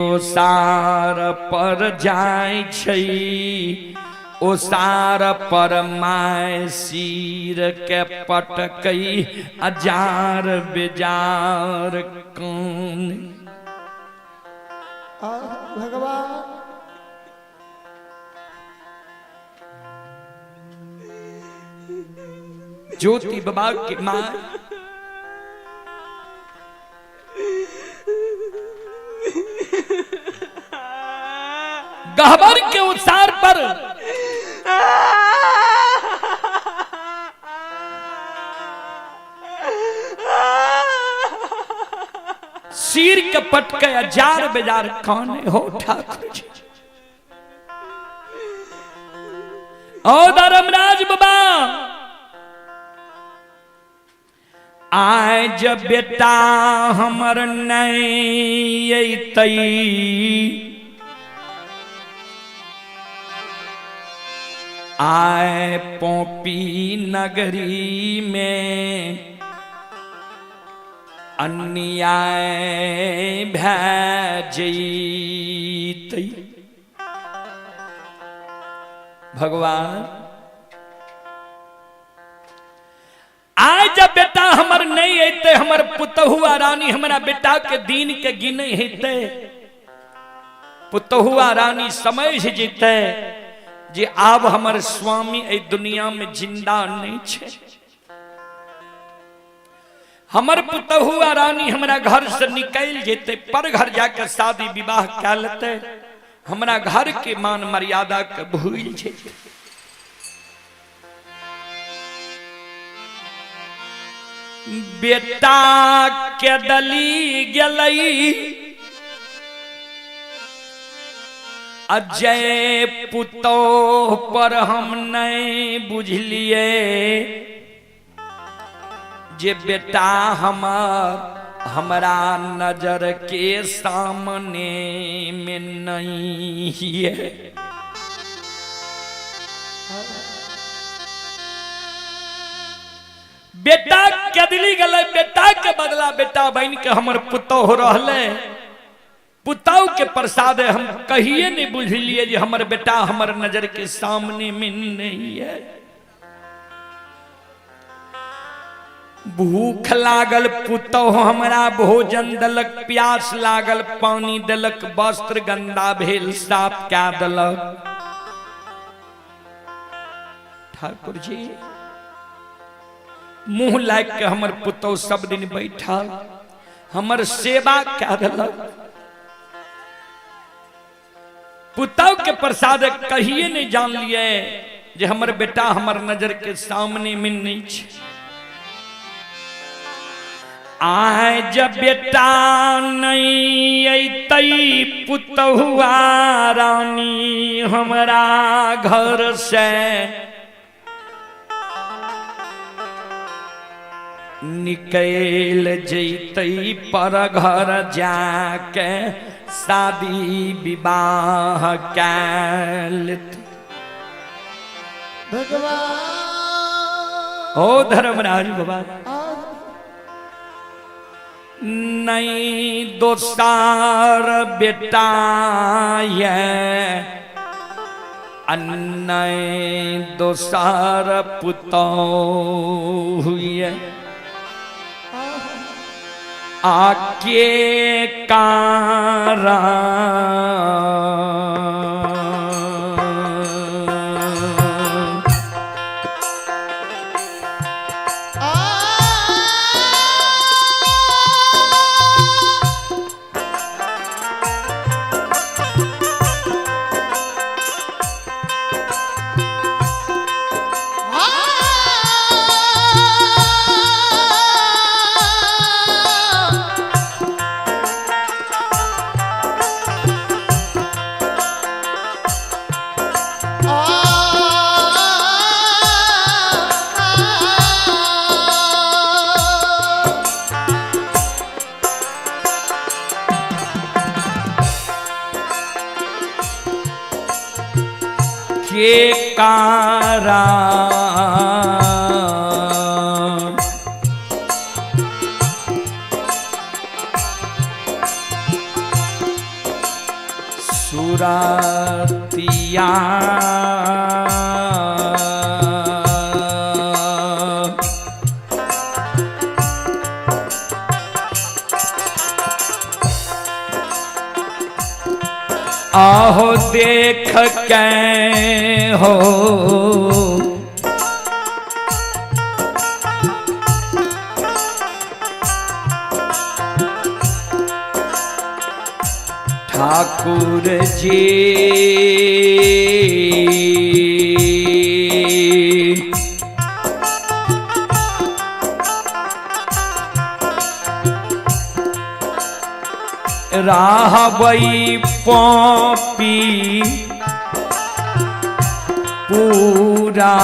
ओसार पर जाय छै, ओसार पर माय सिर के पटकई अजार बेजार कौन। भगवान ज्योति बाबा की मां गहबर के उसार पर सिर के पटके हजार बेजार कौन हो ठाकुर जी। ओ धर्मराज बाबा आज बेटा हमर नहीं अतई, आए पोपी नगरी में अन्याय भै जैतई। भगवान आज जब बेटा हमर नहीं अते, हमर पुतहुआ रानी हमारा बेटा के दिन के गिने हेते, पुतहुआ रानी समझ जेते जे आब हमर स्वामी ए दुनिया में जिंदा नहीं छे। हमर पुतहुआ रानी हमरा घर से निकल जेते, पर घर जाकर शादी विवाह कर लेते, हमरा घर के मान मर्यादा के भूल जेते। बेटा के दली गेलई अजय पुतोह पर हम नहीं बुझलिए जे बेटा हमारा नजर के सामने में नहीं है। बेटा के दिली गले, बेटा के बदला बेटा बन के हमर पुतोह रहले, पुताऊ के प्रसाद हम कहिए नहीं बुझलिए जे हमर बेटा हमर नजर के सामने में नहीं है। भूख लागल पुतोह हमरा भोजन दलक, प्यास लागल पानी दलक, वस्त्र गंदा भेल साफ क्या दलक। ठाकुर जी मुंह लाग के हमर पुतोह सब दिन बैठल हमर सेवा क्या दलक। पुतोह के प्रसाद कहिए नहीं जान लिए जे हमर बेटा हमर नजर के सामने में नहीं छे। आज बेटा नहीं अतई, पुतहुआ रानी हमरा घर से निकल जैतई, पर घर जाके शादी विवाह कैल। भगवान ओ धर्मराज बाबा नहीं दोसार बेटा ये, नहीं दोसार पुतोह हुए, आके कारण के कारण सुरातिया आहो देख के हो ठाकुर जी राहबई पौपी पूरा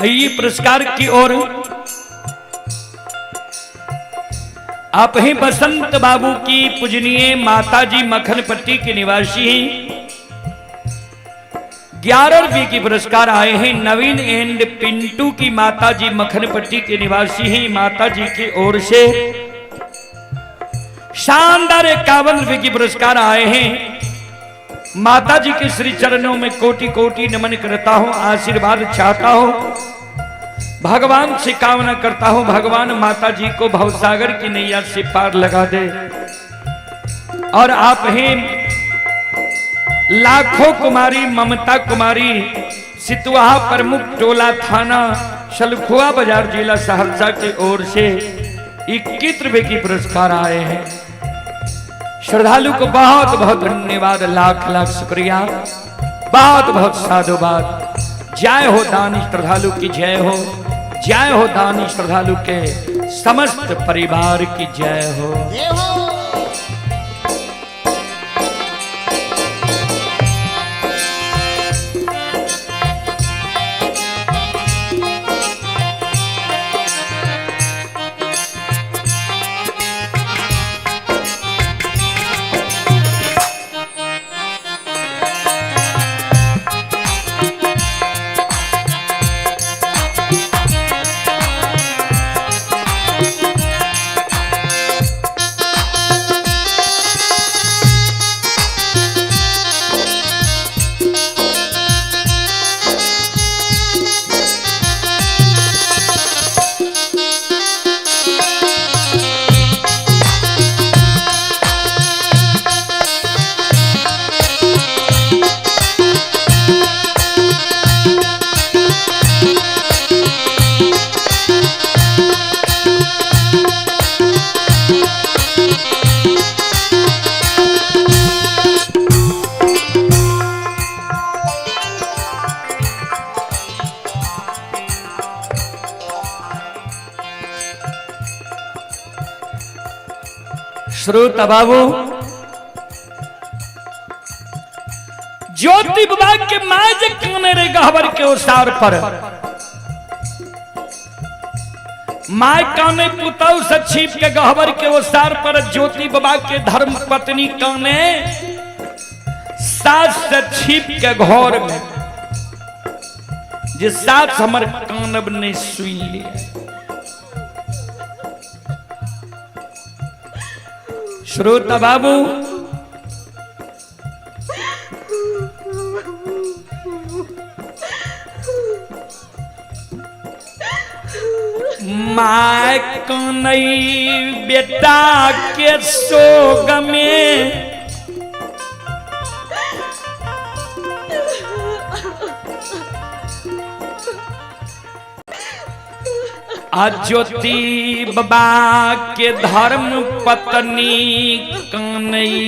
आइए पुरस्कार की ओर। आप ही बसंत बाबू की पूजनीय माताजी मखनपट्टी के निवासी हैं। 11 रुपये की पुरस्कार आए हैं नवीन एंड पिंटू की माताजी मखनपट्टी के निवासी हैं। माताजी की ओर से शानदार 51 रुपये की पुरस्कार आए हैं। माताजी के श्री चरणों में कोटि कोटि नमन करता हूं, आशीर्वाद चाहता हूं, भगवान से कामना करता हूं भगवान माता जी को भवसागर की नैया से पार लगा दे। और आप हैं लाखों कुमारी ममता कुमारी, सितुहा प्रमुख टोला थाना शलखुआ बाजार जिला सहरसा की ओर से 21 रुपये की पुरस्कार आए हैं। श्रद्धालु को बहुत बहुत धन्यवाद, लाख लाख शुक्रिया, बहुत बहुत साधुवाद। जय हो दानी श्रद्धालु की जय हो, जय हो दानी श्रद्धालु के समस्त परिवार की जय हो। श्रोता बाबू, ज्योति बाबा के माज काने रे गहवर के ओसार पर माय काने पुतौ से छीप के गहवर के ओसार पर ज्योति बाबा के धर्म पत्नी काने सास से छीप के घर में जिस सास हमर कानब ने सुन लिया। श्रोता बाबू, माय कनई बेटा के सोग में ज्योति बाबा के धर्म पत्नी कनई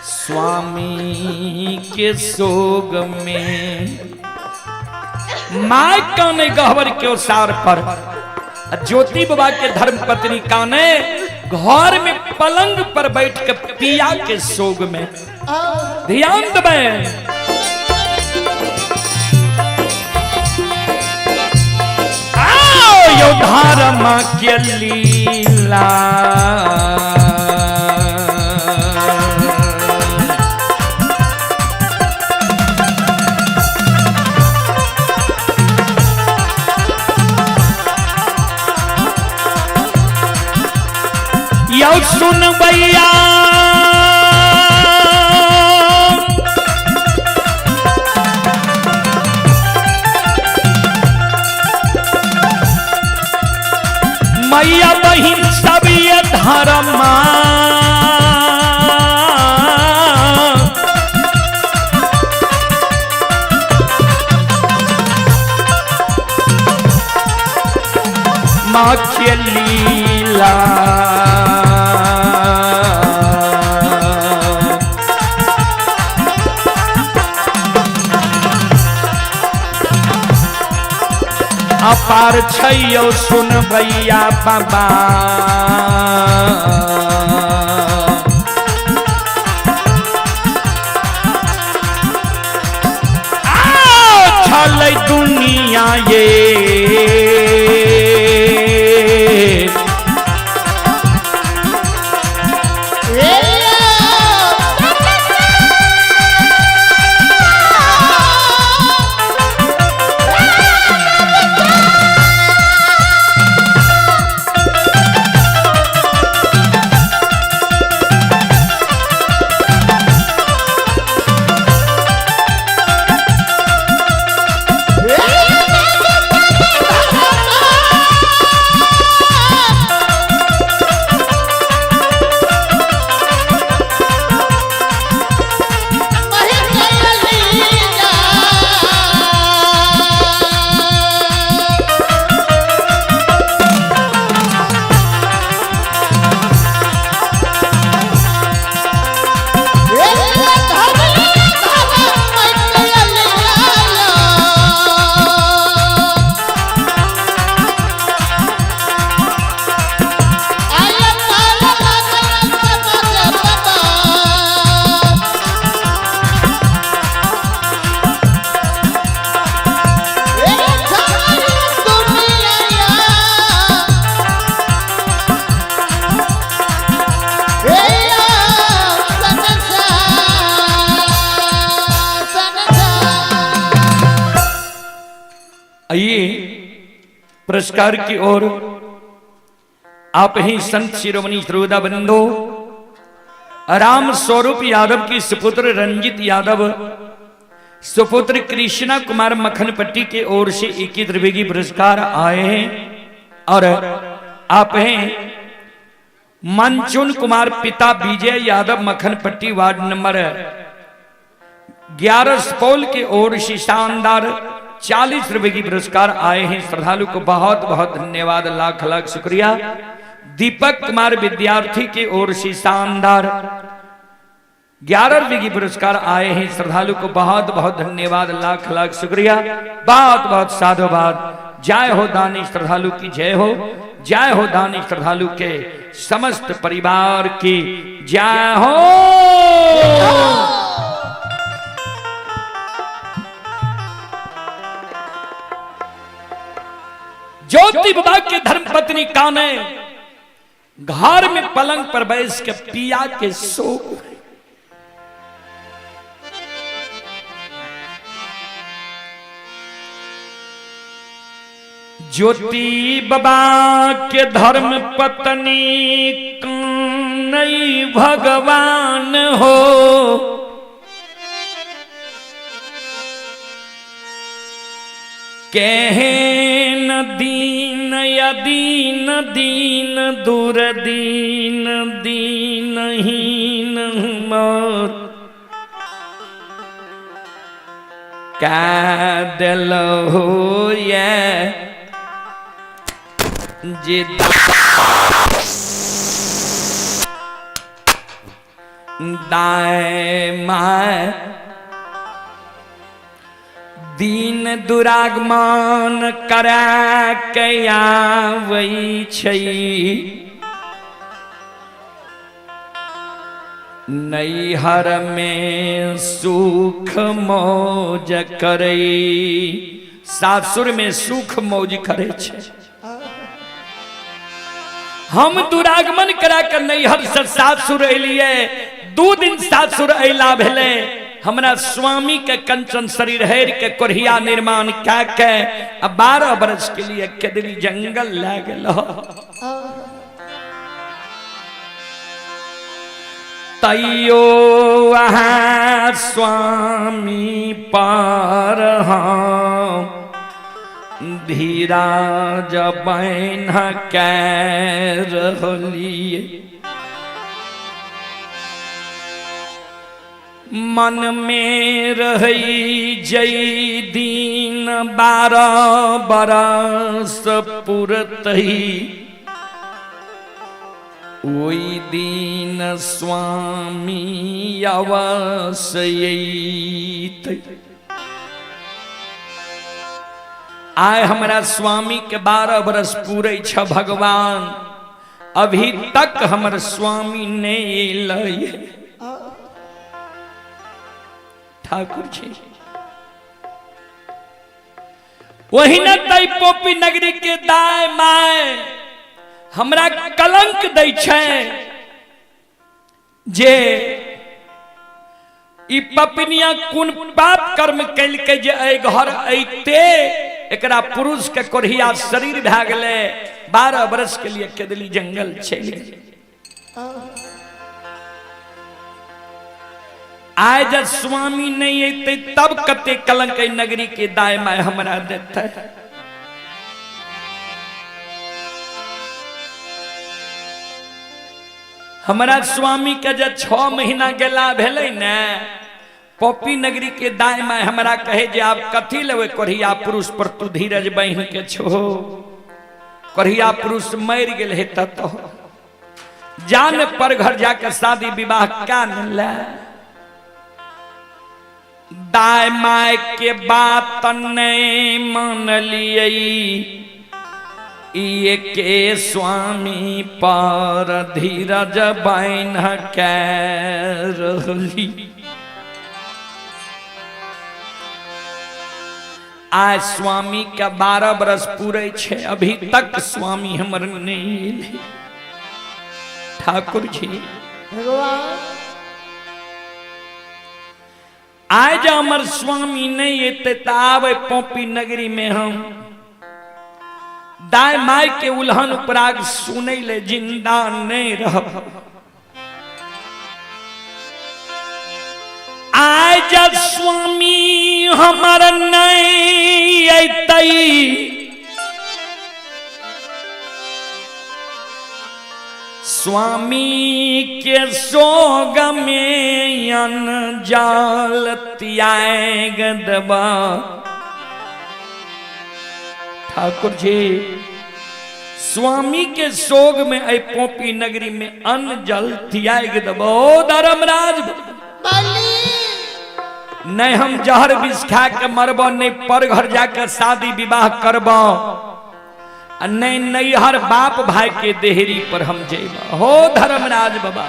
स्वामी के सोग में माय काने गहवर के ओसार पर ज्योति बाबा के धर्म पत्नी काने घर में पलंग पर बैठ के पिया के सोग में। ध्यान दें, यो धर्म के लीला यो सुन भैया मैया बहिन सब ये धर्मा माँ के लीला अपार छैयो सुन भैया बाबा छलै दुनिया ये पुरस्कार की ओर आप ही संत शिरोमणि श्रोता बंधु राम स्वरूप यादव की सुपुत्र रंजित यादव सुपुत्र कृष्णा कुमार मखनपट्टी के ओर से 21 रुपए की पुरस्कार आए हैं। और आप हैं मंचुन कुमार पिता विजय यादव मखनपट्टी वार्ड नंबर 11 सुपौल के ओर से शानदार 40 रुपए की पुरस्कार आए हैं। श्रद्धालु को बहुत बहुत धन्यवाद, लाख लाख शुक्रिया। दीपक कुमार विद्यार्थी के ओर से शानदार 11 रुपए की पुरस्कार आए हैं। श्रद्धालु को बहुत बहुत धन्यवाद, लाख लाख शुक्रिया, बहुत बहुत साधुवाद। जय हो दानी श्रद्धालु की जय हो, जय हो दानी श्रद्धालु के समस्त परिवार की जय हो। ज्योति बाबा के धर्म पत्नी काने घर में पलंग पर बैठ के पिया के सो। ज्योति बाबा के धर्म पत्नी कानई भगवान हो, कहे न दीन या दीन दीन दूर दीन दीनहीन मोर, क्या दिल हो ये दाए माय दीन दुरागमन करा कया वही छई, नैहर में सुख मौज करई, सासुर में सुख मौज करे छे। हम दुरागमन करा कर नैहर से सासुर अलिए, 2 दिन सासुर अला भेले, हमरा स्वामी के कंचन शरीर हेर के कोरिया निर्माण क्या के 12 बरस के लिए केदरी जंगल ले गेल। तैयो वहाँ स्वामी पार धीराज बहन कै रहलिए, मन में रही जई दीन 12 बरस पुरतही, ओई दीन स्वामी अवश्य आय हमारा स्वामी के 12 बरस पूरे छ भगवान, अभी तक हमर स्वामी ने लय। ठाकुर जी वही न तई पोपी नगरी के दाय माय हमरा कलंक दै छै जे ई पपनिया कोन पाप कर्म कैलकै जे एहि घर अइते एकरा पुरुष के कोढ़िया शरीर भए गेलै, 12 बरस के लिए केदली जंगल चलि गेलै। आय जब स्वामी नहीं अते तब कते कलंक नगरी के दाय माय हमरा देते। हमारा स्वामी के जब 6 महीना गेला भेले न, पोपी नगरी के दाय माय हमरा कहे जे आप कथी लेवे कोढ़िया पुरुष पर तू धीरज बहन के छो, कोढ़िया पुरुष मर गेल है तो जान पर घर जाकर शादी विवाह क्या न ले। दाय माय के बात नहीं मान लिए, ये के स्वामी पर धीरज बहन कै रहली। आज स्वामी का 12 बरस पूरे छे, अभी तक स्वामी हमर नहीं ले। ठाकुर जी भगवान आज हमर स्वामी नहीं अते आवे पोपी नगरी में हम दाय माय के उल्हन उपराग सुने ले जिंदा नहीं रह। आज स्वामी हमर नहीं अतई, स्वामी के सोग में अन जाल त्याग दबा। ठाकुर जी स्वामी के सोग में ऐ पोपी नगरी में अन्न जल त्याग दबो। धर्मराज नहीं हम जहर विष खा के मरब, नहीं पर घर जाकर शादी विवाह करब, नहीं नैहर बाप भाई के देहरी पर हम जेब। हो धर्मराज बाबा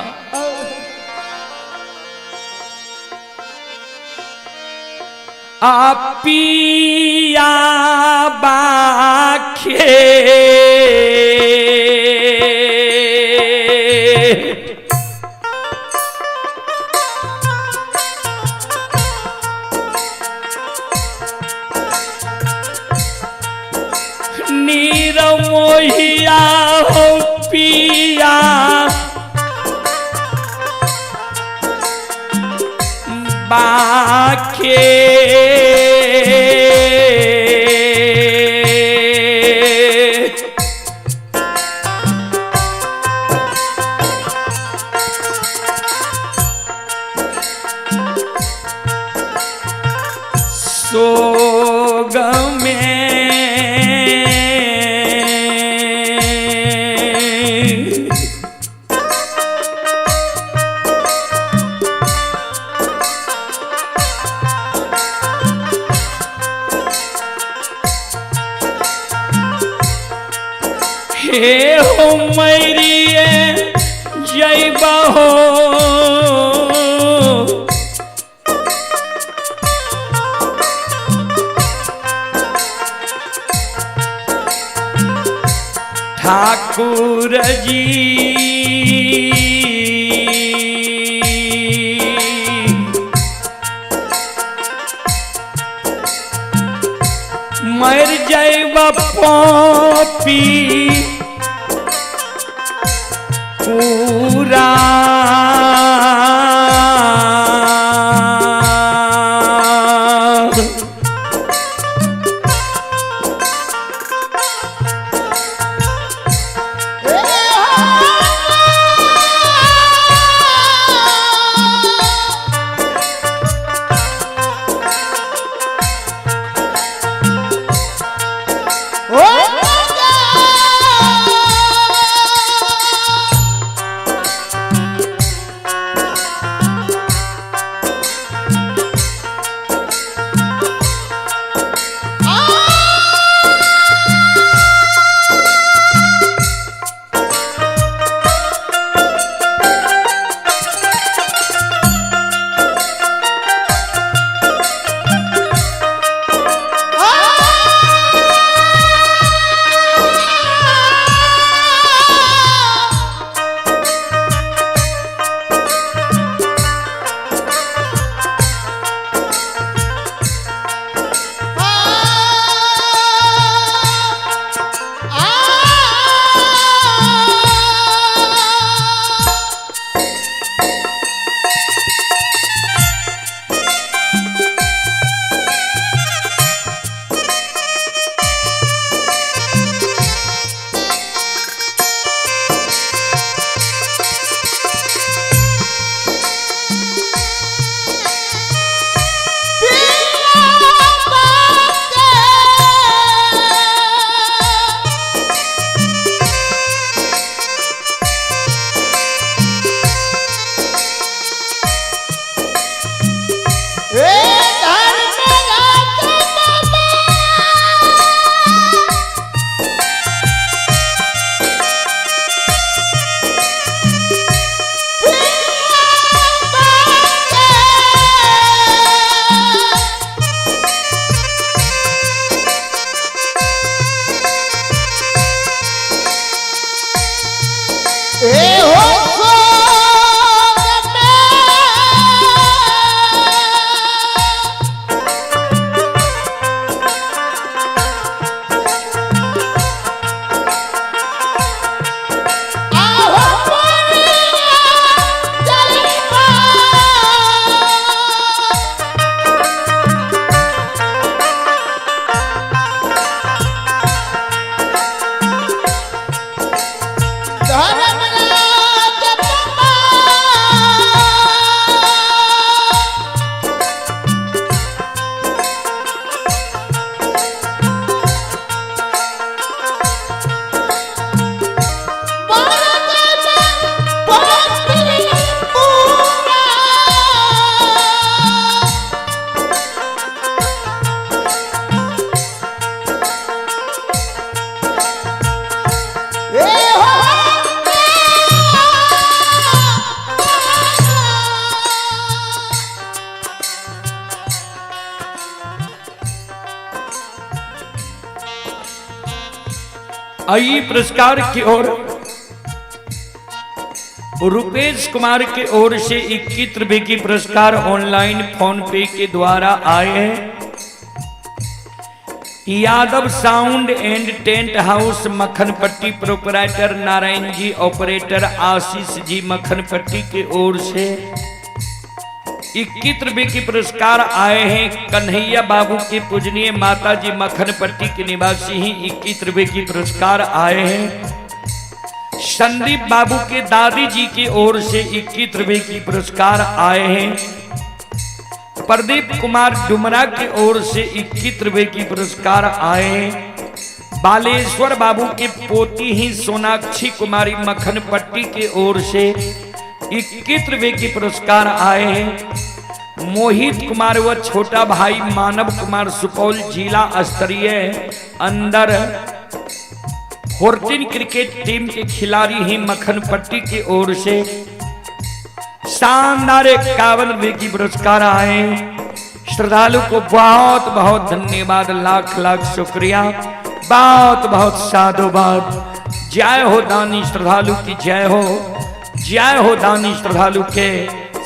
पिया बाखे नीरमोहिया हो पिया बाखे सोग में हे हो मैरिए जय बहो ठाकुर जी मर जाइब पापी पूरा आइए पुरस्कार की ओर रुपेश कुमार के ओर से 21 रुपए की पुरस्कार ऑनलाइन फोन पे के द्वारा आए हैं। Yadav sound and tent house Makhanpatti proprietor Narayan ji, operator Ashish ji मक्खनपट्टी के ओर से 21 रुपए की पुरस्कार आए हैं। कन्हैया बाबू की पूजनीय माता जी मक्खनपट्टी के निवासी ही 21 रुपए की पुरस्कार आए हैं। संदीप बाबू के दादी जी की ओर से 21 रुपए की पुरस्कार आए हैं। प्रदीप कुमार डुमरा की ओर से 21 रुपए की पुरस्कार आए हैं। बालेश्वर बाबू के पोती ही सोनाक्षी कुमारी मक्खनपट्टी के ओर से 21 रुपए की पुरस्कार आए हैं। मोहित कुमार व छोटा भाई मानव कुमार सुपौल जिला स्तरीय अंडर 14 क्रिकेट टीम के खिलाड़ी ही मक्खनपट्टी की ओर से शानदार 51 रुपए की पुरस्कार आए। श्रद्धालु को बहुत बहुत धन्यवाद, लाख लाख शुक्रिया, बहुत बहुत साधुवाद। जय हो दानी श्रद्धालु की जय हो, जय हो दानी श्रद्धालु के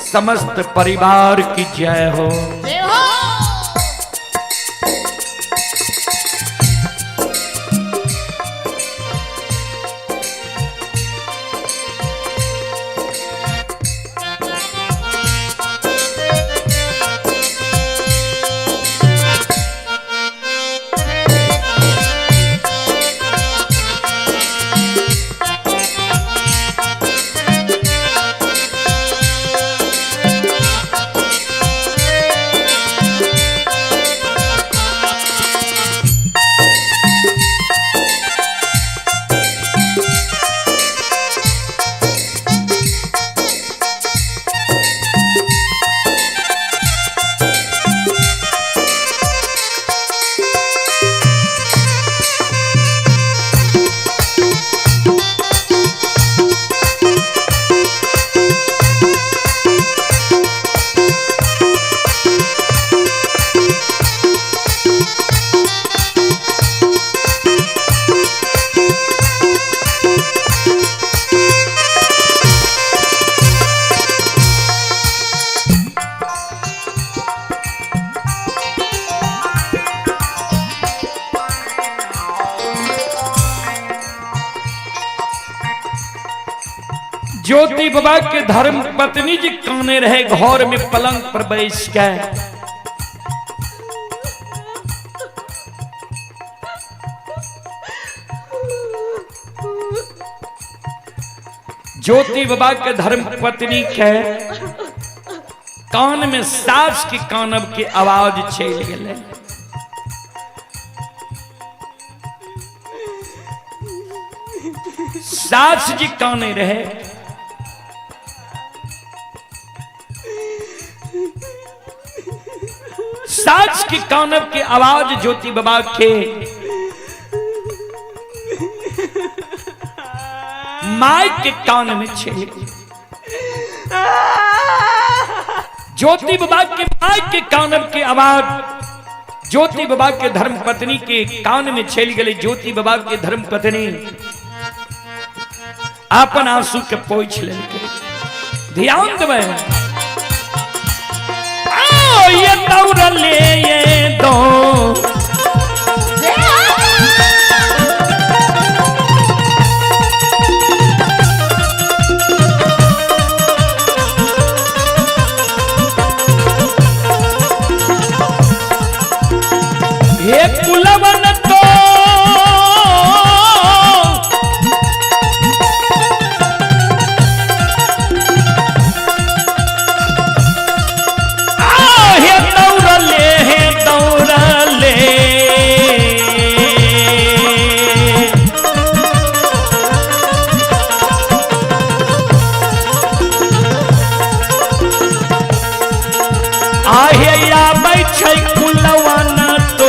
समस्त परिवार की जय हो। ज्योति बाबा के धर्म पत्नी जी काने रहे घर में पलंग पर बैठ के। ज्योति बाबा के धर्म पत्नी के कान में सास की कानब की आवाज चल गए। सास जी काने रहे, सास की कानब की आवाज ज्योति बाबा के माई के कान में चली। ज्योति बाबा के माई के कानब की आवाज ज्योति बाबा के धर्म पत्नी के कान में चली गई। ज्योति बाबा के धर्म पत्नी अपन आंसू के पोंछ ले। ध्यान देवे, ये दौड़ ले ये दो हे कुलवन तो कुलवन तो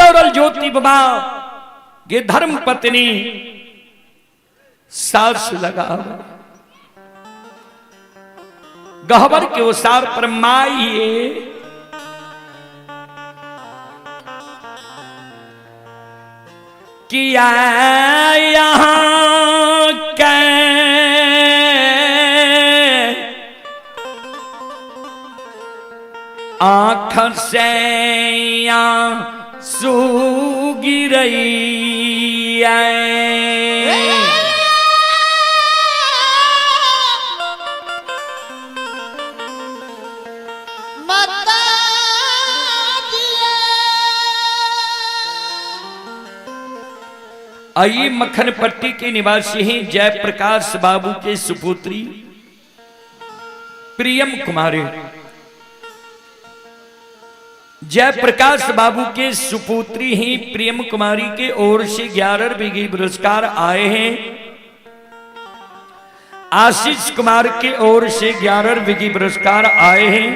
दौड़ल ज्योति बाबा ये धर्म पत्नी सास लगा गहबर के ओसार पर माइए किया यहाँ के आँख से आंसू गिरई आइए मक्खन पट्टी के निवासी हैं जयप्रकाश बाबू के सुपुत्री प्रियम कुमारी। जयप्रकाश बाबू के सुपुत्री ही प्रियम कुमारी के ओर से 11 रुपये पुरस्कार आए हैं। आशीष कुमार के ओर से 11 रुपये पुरस्कार आए हैं।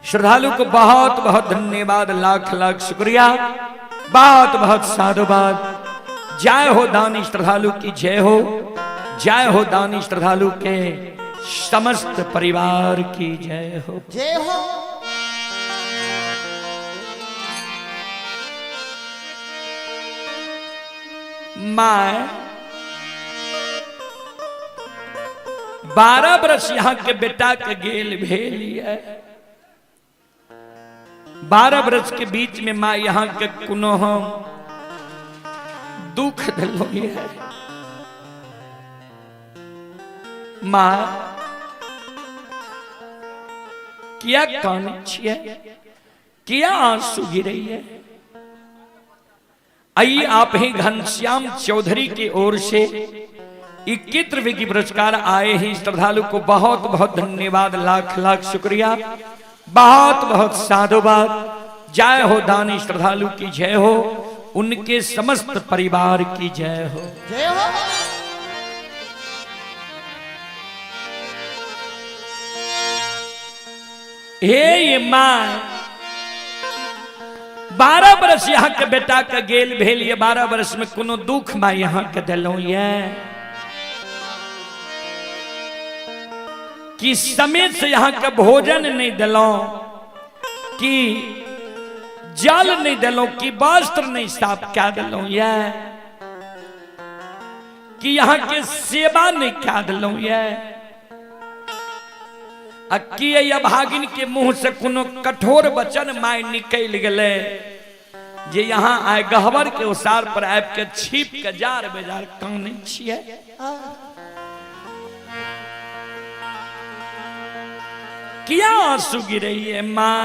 श्रद्धालु को बहुत बहुत धन्यवाद, लाख लाख शुक्रिया, बहुत बहुत साधुवाद। जय हो दानी श्रद्धालु की जय हो, जय हो दानी श्रद्धालु के समस्त परिवार की जय हो, जय हो। मां 12 बरस यहाँ के बेटा के गेल भेलिए। 12 बरस के बीच में माँ यहाँ के कुनो हम दुख दिलो है। माँ किया कान छिए, किया आंसू गिरई है। आइए आप ही घनश्याम चौधरी की ओर से 21 रुपये की पुरस्कार आए हैं। श्रद्धालु को बहुत बहुत धन्यवाद, लाख लाख शुक्रिया, बहुत बहुत साधुवाद। जय हो दानी श्रद्धालु की जय हो, उनके समस्त परिवार की जय हो, जय हो। हे ये मां 12 बरस यहाँ के बेटा का गेल भेल ये। 12 बरस में कोनो दुख मां यहाँ के दिलों ये कि समय से यहाँ का भोजन नहीं दिलों, कि जल नहीं दिलों, कि वस्त्र नहीं साफ क्या दिलों ये, कि यहाँ के सेवा नहीं क्या दिलों ये, कि अभागिन के मुंह से कोनो कठोर वचन माय निकल गए जे यहाँ आए गहवर के उसार पर आब के छीप के जार बेजार काने छिए। किया आंसू गिरई है मां,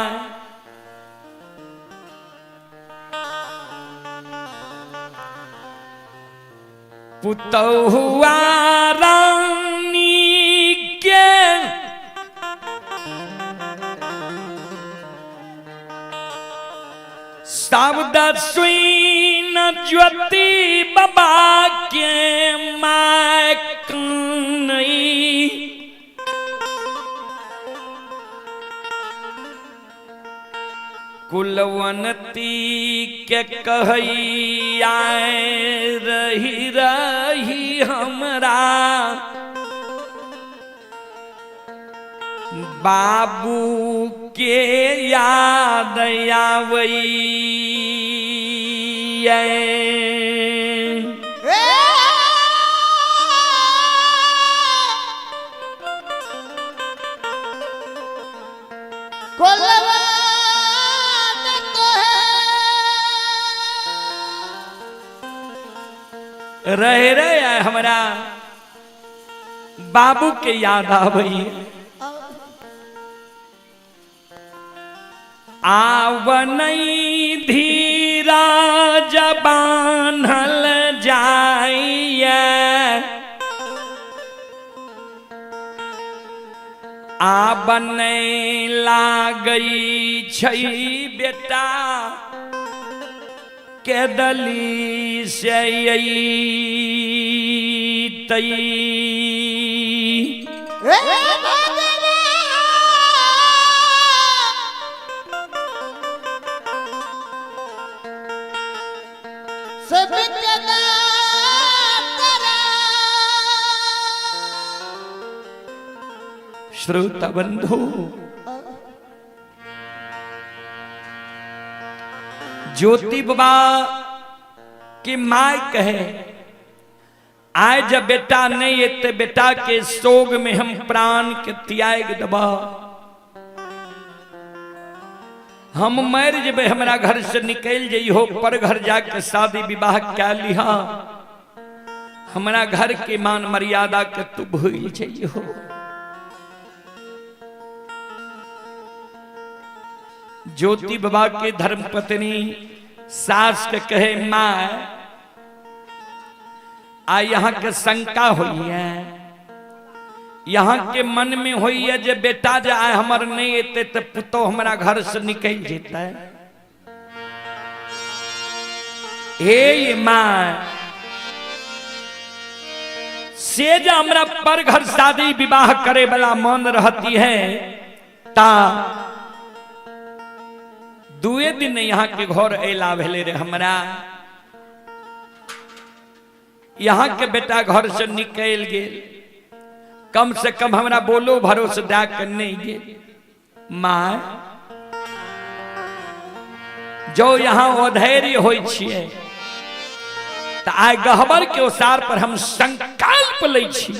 पुतहुआ रानी के सावदा सुई न ज्योति बाबा के माय कन्हई। कुलवनती के कहई आए रही रही हमरा बाबू के याद आवई। रहे रहे हमरा बाबू के याद आवई। आवनई धीरा जबानल जाइए, आबने लागई छई बेटा के दली से तई। सबके श्रोता बंधु, ज्योति बाबा की माय कहे आए जब बेटा नहीं एते बेटा के सोग में हम प्राण के त्याग दबा, हम मर जब हमारा घर से निकल जइहो पर घर जाके शादी विवाह क्या लिहा, हमारा घर के मान मर्यादा के तू भूल जइहो। ज्योति बाबा के धर्म पत्नी सास के कहे माँ आ यहाँ के शंका हुई है, यहाँ के मन में हुई है जे बेटा जाए हमार नहीं एते तो पुतो हमारा घर से निकल जेता है। हे माँ से जा हमरा पर घर शादी विवाह करे वाला मन रहती है ता दुए दिन यहाँ के घर एला भेले रे हमरा, यहाँ के बेटा घर से निकल गेल, कम से कम हमरा बोलो भरोसे दे के नहीं गेल। माँ जो यहाँ अधैर्य होई छिए त आइ गहबर के ओसार पर हम संकल्प लै छी,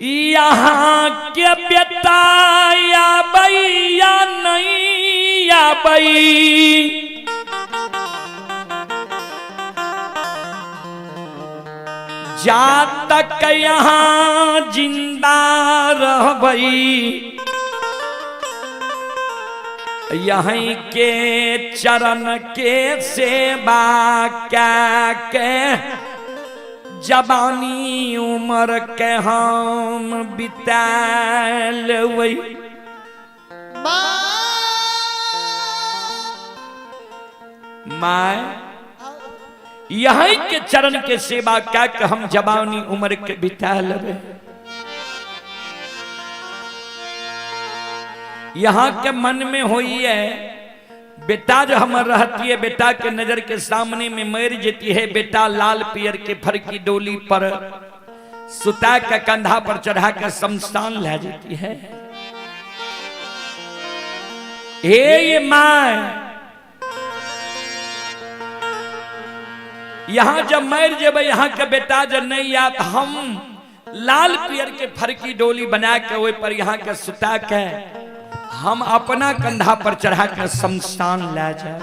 यहाँ के बेटा आबई या नहीं आबई, जा तक यहाँ जिंदा रहबई, यहीं के चरण के सेवा क्या के जवानी उम्र के हम बिताल वही। माँ यहीं के चरण के सेवा क्या के हम जवानी उम्र के बिता लेवे, यहाँ के मन में हुई है बेटा जो हम रहती है बेटा के नजर के सामने में मर जेती है, बेटा लाल पियर के फर की डोली पर सुता का कंधा पर चढ़ा कर शमशान ले जाती है। ये माँ यहाँ जब मर जेब यहाँ के बेटा जब नहीं आत हम लाल पियर के फर की डोली बना के वही पर यहाँ के सुता के हम अपना कंधा पर चढ़ा कर शमशान ले जाए।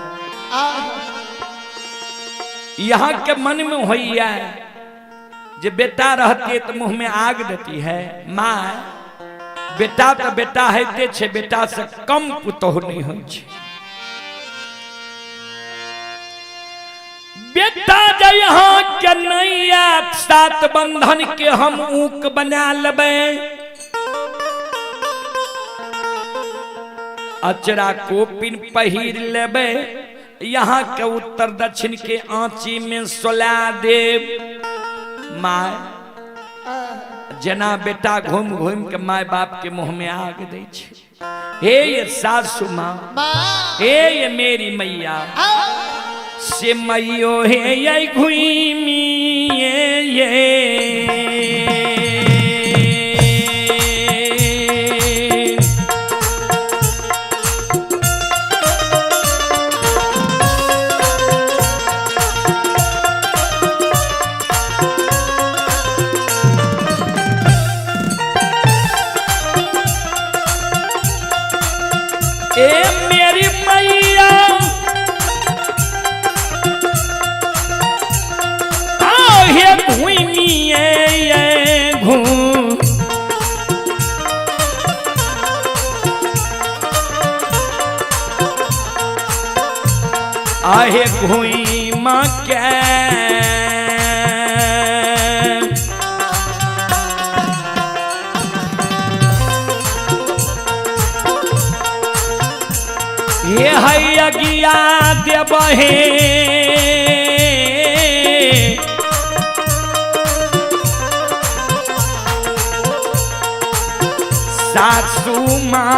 यहाँ के मन में हुई है जे बेटा रहती है तो मुंह में आग देती है। माँ बेटा तो बेटा है छे, बेटा से कम पुतोह नहीं हो छे। बेटा जो यहाँ के नैया सात बंधन के हम ऊक बना लेबे, अचरा को पिन पहिर लेबे, यहाँ के उत्तर दक्षिण के आंची में सोला देव। माय जना बेटा घूम घूम के माय बाप के मुंह में आग दे छे। हे ये सासु माँ, हे ये मेरी मैया से मैयो हे ये घुमी ये मेरी मैया ये घूमी ये घूम आहे घुई माँ क्या ये है अगिया देबहे सासू माँ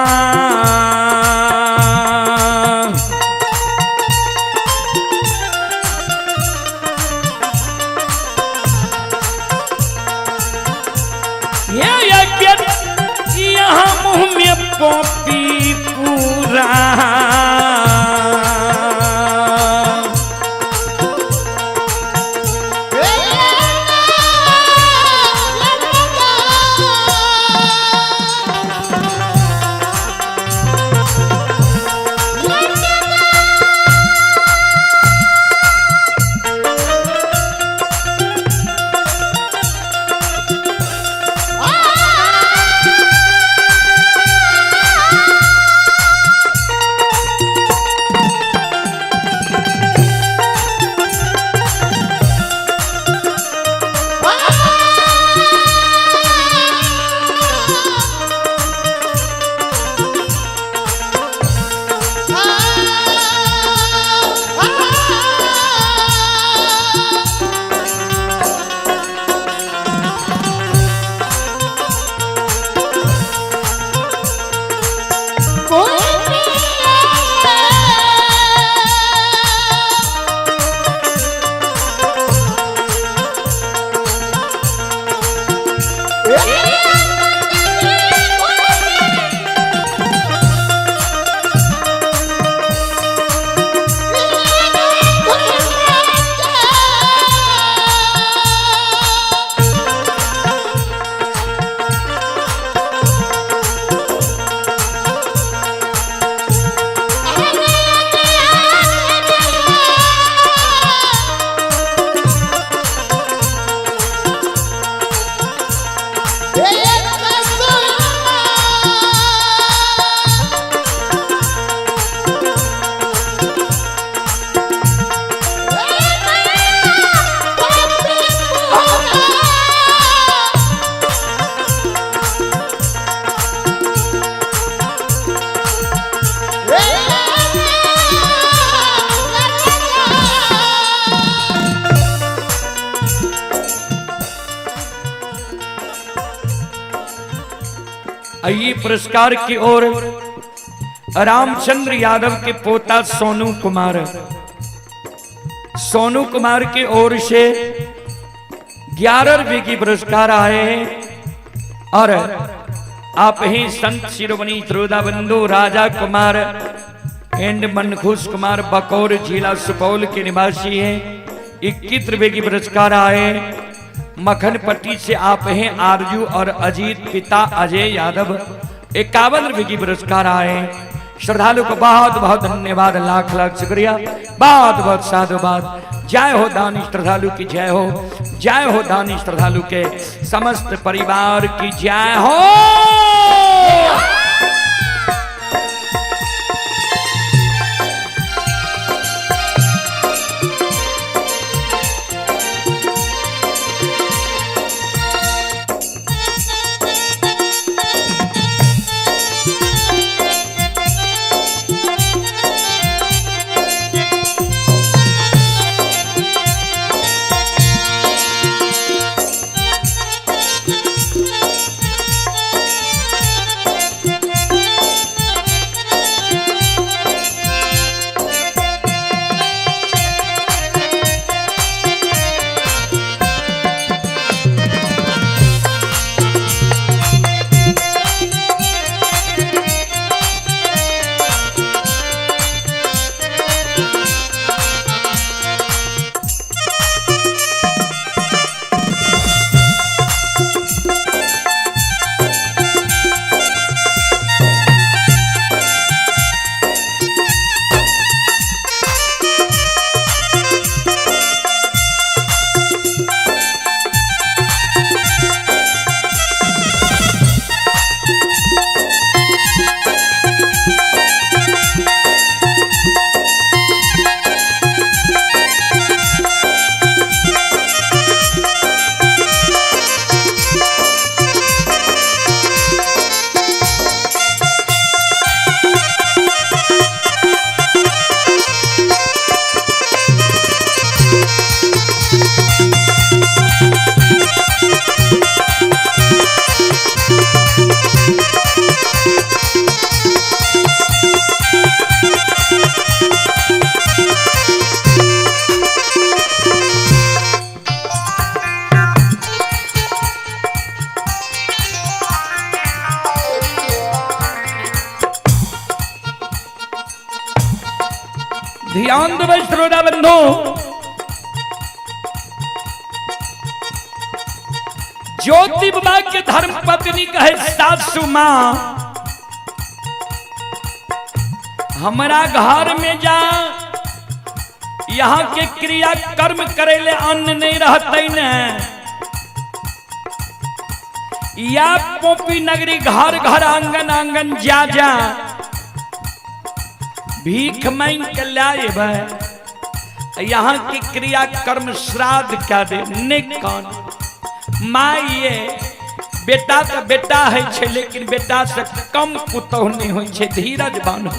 आइए पुरस्कार की ओर रामचंद्र यादव के पोता सोनू कुमार की ओर से 11 रुपए की पुरस्कार आए हैं और आप ही संत शिरोमणि श्रोता बंधु राजा कुमार एंड मनखुश कुमार बकौर जिला सुपौल के निवासी हैं। 21 रुपए की पुरस्कार आए। मखन पट्टी से आप हैं आरजू और अजीत पिता अजय यादव 51 रुपए की पुरस्कार आए। श्रद्धालु को बहुत बहुत धन्यवाद, लाख लाख शुक्रिया, बहुत बहुत साधुवाद। जय हो दानी श्रद्धालु की जय हो, जय हो दानी श्रद्धालु के समस्त परिवार की जय हो। ध्यान दो श्रोता बंधु, ज्योति बाबा के धर्म पत्नी कहे सासू माँ, हमारा घर में जा, यहाँ के क्रिया कर्म करेले अन्न नहीं रहते न, या पोपी नगरी घर घर आंगन आंगन जा जा भीख मांग के लाए भाई, यहाँ की क्रिया कर्म श्राद्ध क्या दे निकान माइए। बेटा तो बेटा है छे, लेकिन बेटा से कम पुतौह नहीं हो छे, धीरज बानो।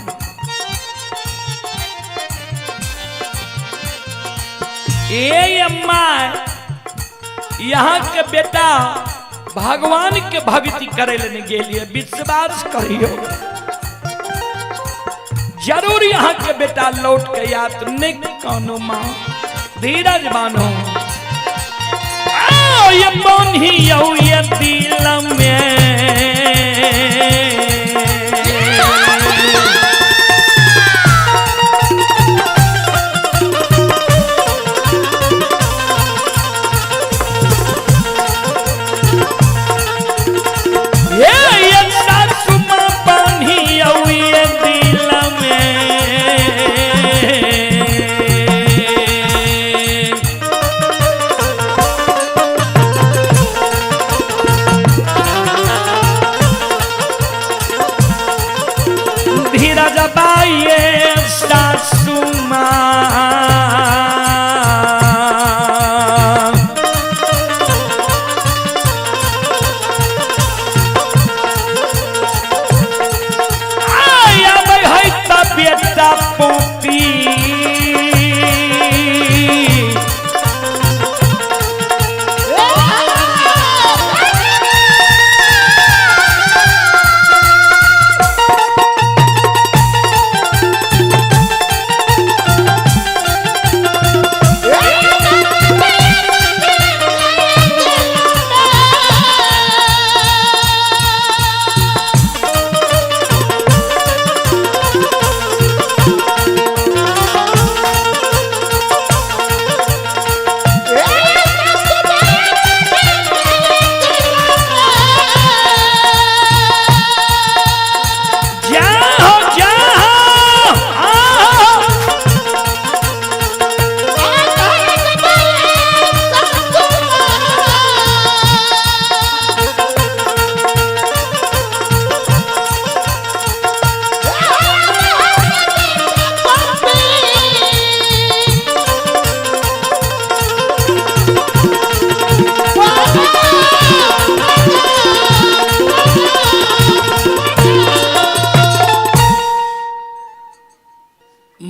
ए अम्मा, यहाँ के बेटा भगवान के भक्ति करे लेने के लिए विश्वास करियो, जरूर यहाँ के बेटा लौट के याद नहीं कानो माँ, धीरज बानो। ये बनी ये दिल में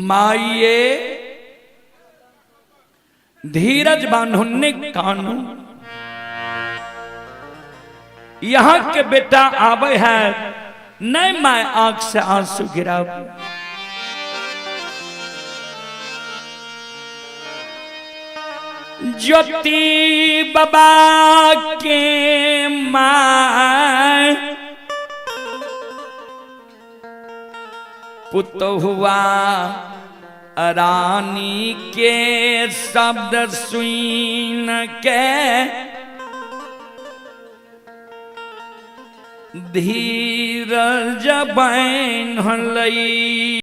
माइये धीरज बांधुन्ने कानू। यहाँ के बेटा आवे है नहीं मैं आंख से आंसू गिराव। ज्योति बाबा के मां पुत हुआ रानी के शब्द सुन के धीरज बांध लई।